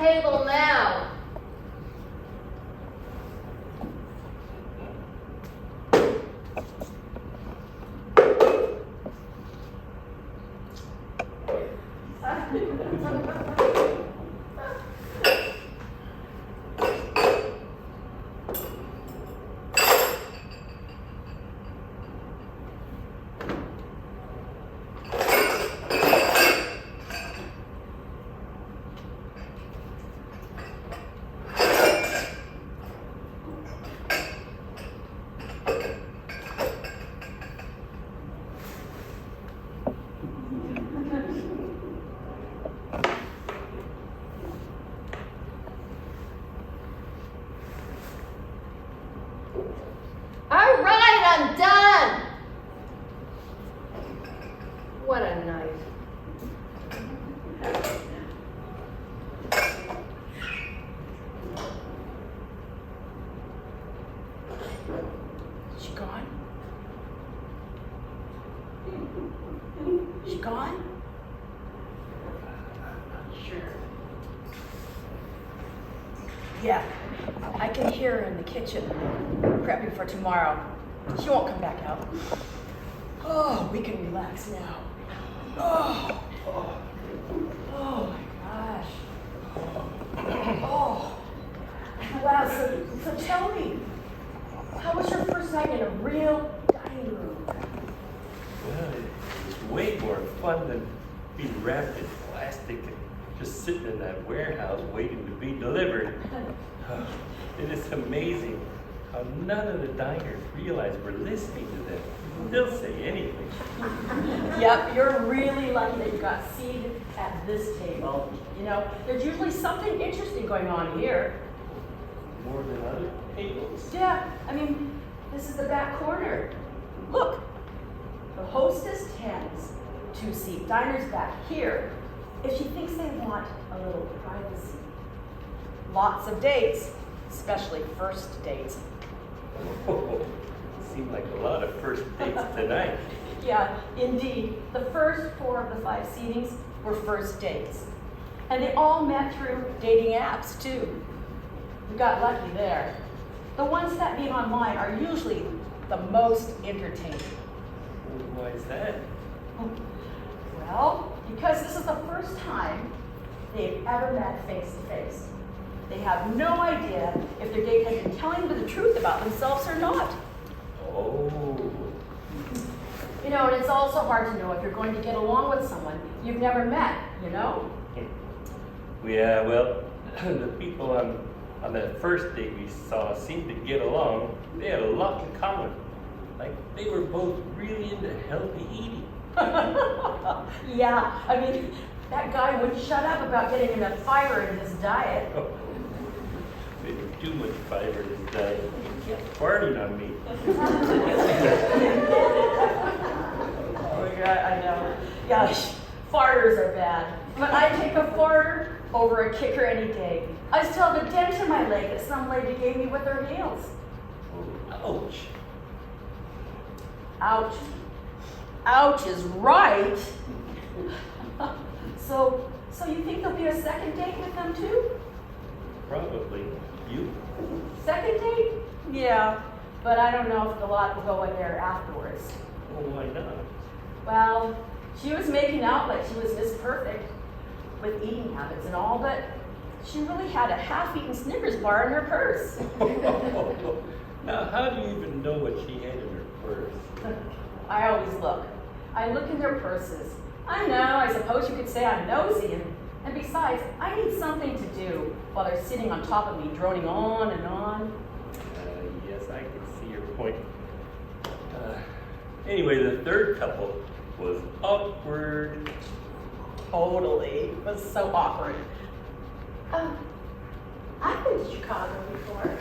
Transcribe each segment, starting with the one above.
table now. All right, I'm done. What a night. She gone? She gone? Sure. Yeah, I can hear her in the kitchen, prepping for tomorrow. She won't come back out. Oh, we can relax now. Oh, oh my gosh. Oh, wow, so tell me, how was your first night in a real dining room? Well, it's way more fun than being wrapped in plastic and just sitting in that warehouse waiting to be delivered. It is amazing how none of the diners realize we're listening to them. They'll say anything. Yep, you're really lucky that you got seated at this table. You know, there's usually something interesting going on here. More than other tables. Yeah, I mean, this is the back corner. Look, the hostess tends to seat diners back here if she thinks they want a little privacy. Lots of dates, especially first dates. Oh, seemed like a lot of first dates tonight. Yeah, indeed. The first 4 of the 5 seatings were first dates. And they all met through dating apps, too. We got lucky there. The ones that meet online are usually the most entertaining. Why is that? Well, because this is the first time they've ever met face to face. They have no idea if their date has been telling them the truth about themselves or not. Oh. You know, and it's also hard to know if you're going to get along with someone you've never met, you know? Yeah, well, the people on that first date we saw seemed to get along. They had a lot in common. Like, they were both really into healthy eating. Yeah, I mean, that guy wouldn't shut up about getting enough fiber in his diet. Maybe too much fiber this diet. He kept farting on me. Oh my God, I know. Yeah, farters are bad. But I take a farter over a kicker any day. I still have a dent in my leg that some lady gave me with her heels. Oh, ouch. Ouch. Ouch is right. So you think there'll be a second date with them too? Probably. You? Second date? Yeah, but I don't know if the lot will go in there afterwards. Oh, why not? Well, she was making out like she was Miss Perfect with eating habits and all, but she really had a half-eaten Snickers bar in her purse. Now, how do you even know what she had in her purse? I always look. I look in their purses. I know, I suppose you could say I'm nosy, and besides, I need something to do while they're sitting on top of me, droning on and on. Yes, I can see your point. Anyway, the third couple was awkward. Totally. It was so awkward. I've been to Chicago before.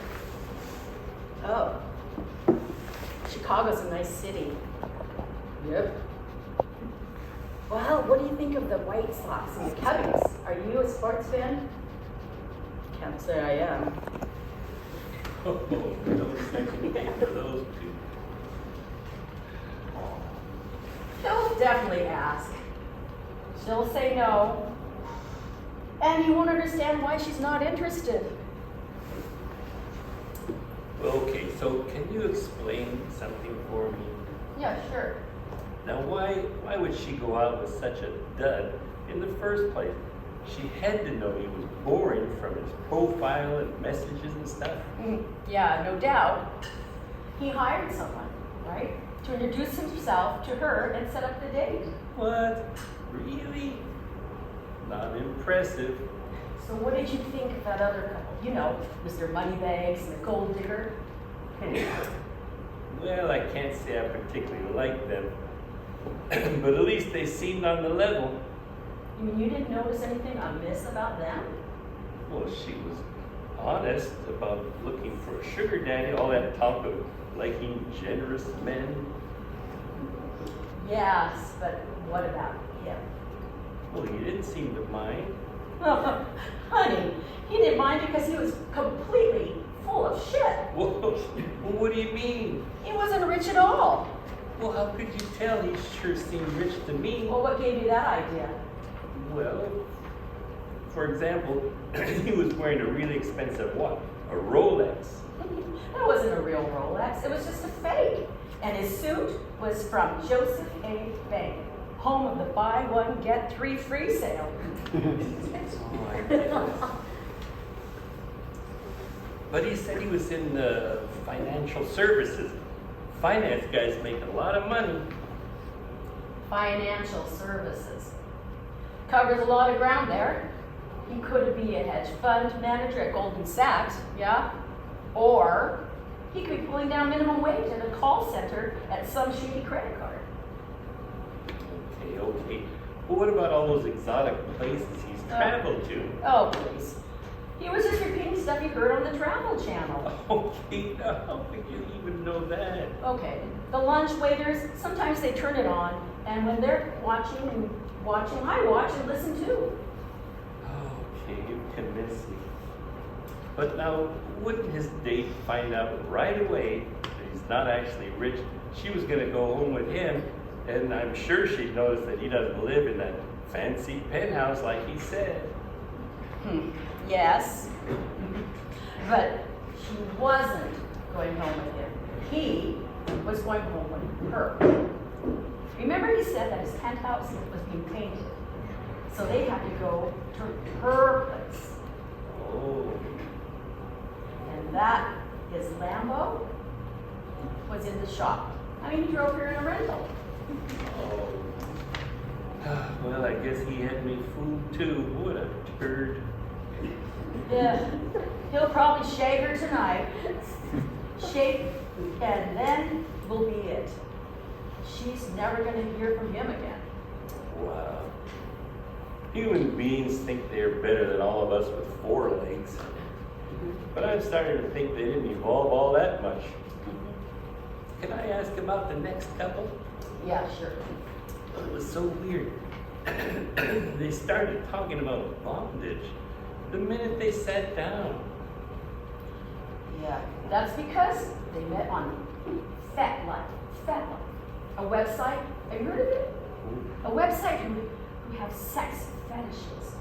Oh. Chicago's a nice city. Yep. Well, what do you think of the White Sox and the Cubbies? Are you a sports fan? Can't say I am. Oh, no second date for those two. She'll definitely ask. She'll say no. And you won't understand why she's not interested. Well, okay, so can you explain something for me? Yeah, sure. Now, why would she go out with such a dud in the first place? She had to know he was boring from his profile and messages and stuff. Yeah, no doubt. He hired someone, right? To introduce himself to her and set up the date. What? Really? Not impressive. So what did you think of that other couple? You know, Mr. Moneybags and the gold digger. Well, I can't say I particularly like them, but at least they seemed on the level. You mean you didn't notice anything amiss about them? Well, she was honest about looking for a sugar daddy, all that talk of liking generous men. Yes, but what about him? Well, he didn't seem to mind. Honey, he didn't mind because he was completely full of shit. Well, what do you mean? He wasn't rich at all. Well, how could you tell? He sure seemed rich to me. Well, what gave you that idea? Well, for example, he was wearing a really expensive watch, a Rolex. That wasn't a real Rolex. It was just a fake. And his suit was from Joseph A. Bank, home of the buy one, get three free sale. But he said he was in financial services. Finance guys make a lot of money. Financial services. Covers a lot of ground there. He could be a hedge fund manager at Goldman Sachs, yeah? Or he could be pulling down minimum wage at a call center at some shady credit card. Okay. Well, what about all those exotic places he's traveled to? Oh, please. He was just repeating stuff he heard on the Travel Channel. Okay, how could you even know that? Okay, the lunch waiters, sometimes they turn it on, and when they're watching, I watch and listen too. Okay, you convinced me. But now, wouldn't his date find out right away that he's not actually rich? She was going to go home with him, and I'm sure she'd notice that he doesn't live in that fancy penthouse like he said. Yes, but she wasn't going home with him. He was going home with her. Remember he said that his penthouse was being painted, so they had to go to her place. Oh. And that, his Lambo, was in the shop. I mean, he drove here in a rental. Oh. Well, I guess he had me fooled too. What a turd. Yeah, he'll probably shave her tonight. Shave, and then will be it. She's never going to hear from him again. Wow. Human beings think they're better than all of us with four legs. But I'm starting to think they didn't evolve all that much. Can I ask about the next couple? Yeah, sure. It was so weird. They started talking about bondage the minute they sat down. Yeah, that's because they met on FetLife. A website, have you heard of it? A website who have sex fetishes.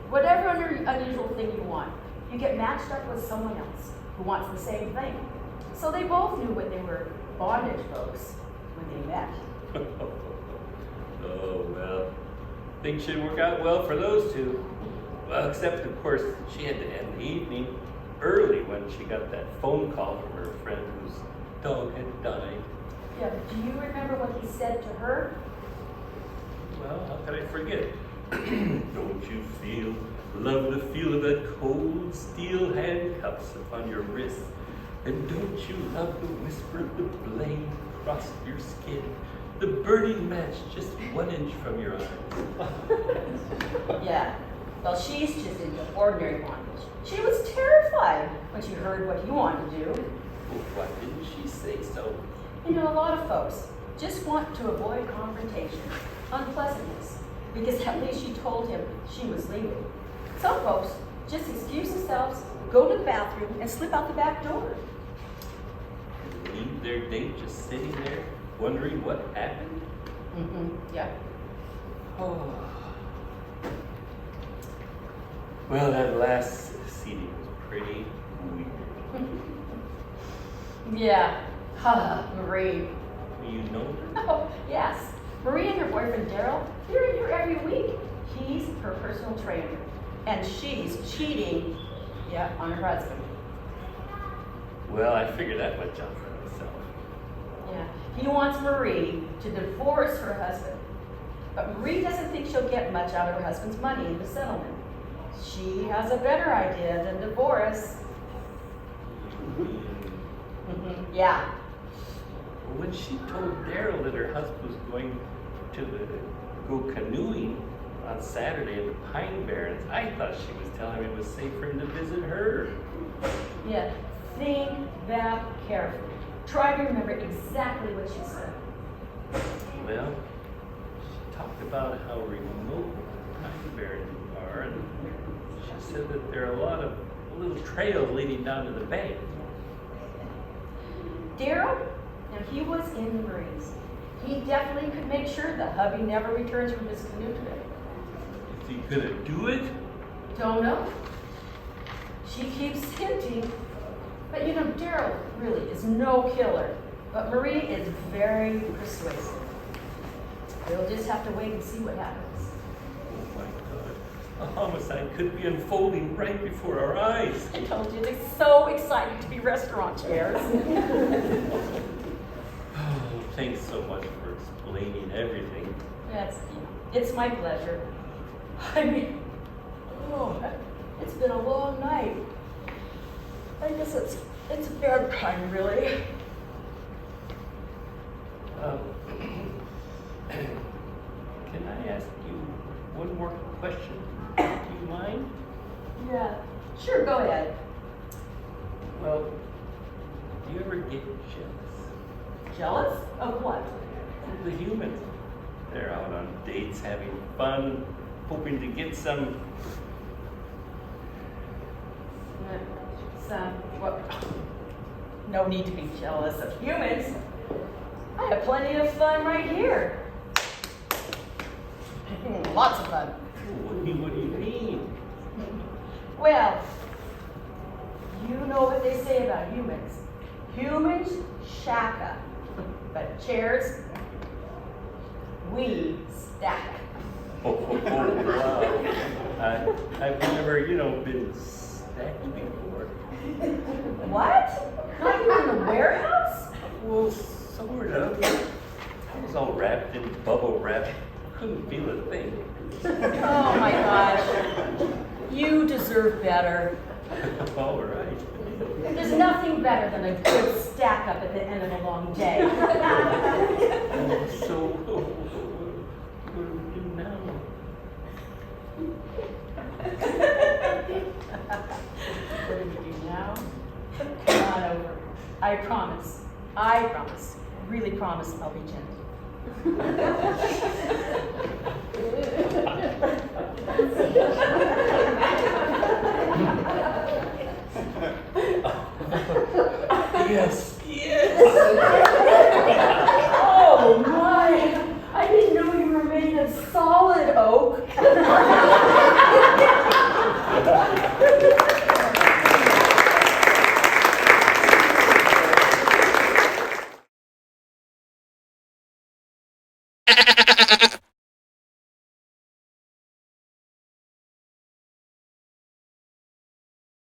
Whatever unusual thing you want, you get matched up with someone else who wants the same thing. So they both knew what they were bondage folks when they met. Oh, well. Things should work out well for those two. Well, except, of course, she had to end the evening early when she got that phone call from her friend whose dog had died. Yeah, but do you remember what he said to her? Well, how could I forget? Don't you love the feel of that cold steel handcuffs upon your wrist? And don't you love the whisper of the blade across your skin? The burning match just 1 inch from your eyes. Yeah. Well, she's just into ordinary bondage. She was terrified when she heard what he wanted to do. Well, why didn't she say so? You know, a lot of folks just want to avoid confrontation, unpleasantness, because at least she told him she was leaving. Some folks just excuse themselves, go to the bathroom, and slip out the back door. And leave their date just sitting there, wondering what happened? Yeah. Oh. Well, that last CD was pretty weird. Yeah. Marie. You know her? Oh, yes. Marie and her boyfriend Daryl, they're in here every week. He's her personal trainer. And she's cheating, on her husband. Well, I figured that much out for myself. Yeah. He wants Marie to divorce her husband. But Marie doesn't think she'll get much out of her husband's money in the settlement. She has a better idea than divorce. Yeah. When she told Daryl that her husband was going to go canoeing on Saturday at the Pine Barrens, I thought she was telling him it was safe for him to visit her. Yeah. Think that carefully. Try to remember exactly what she said. Well, she talked about how remote the Pine Barrens are, and she said that there are a lot of little trails leading down to the bank. Daryl, now he was in the Marines. He definitely could make sure the hubby never returns from his canoe trip. Is he gonna do it? Don't know. She keeps hinting. But Daryl really is no killer. But Marie is very persuasive. We'll just have to wait and see what happens. Oh my God. A homicide could be unfolding right before our eyes. I told you, it's so exciting to be restaurateurs. Oh, thanks so much for explaining everything. It's my pleasure. I mean, it's been a long night. I guess it's bedtime, really. Can I ask you one more question? Do you mind? Yeah, sure, go ahead. Well, do you ever get jealous? Jealous? Of what? The humans. They're out on dates, having fun, hoping to get some. What? No need to be jealous of humans. I have plenty of fun right here. Lots of fun. What do you mean? Well, you know what they say about humans. Humans shack up, but chairs, we stack. Oh, wow. I've never, been stacked before. What? Not even in the warehouse? Well, sort of. I was all wrapped in bubble wrap. Couldn't feel a thing. Oh my gosh. You deserve better. All right. There's nothing better than a good stack up at the end of a long day. So, what do we do now? What do we do now? Come on over. I promise, really promise I'll be gentle. Yes.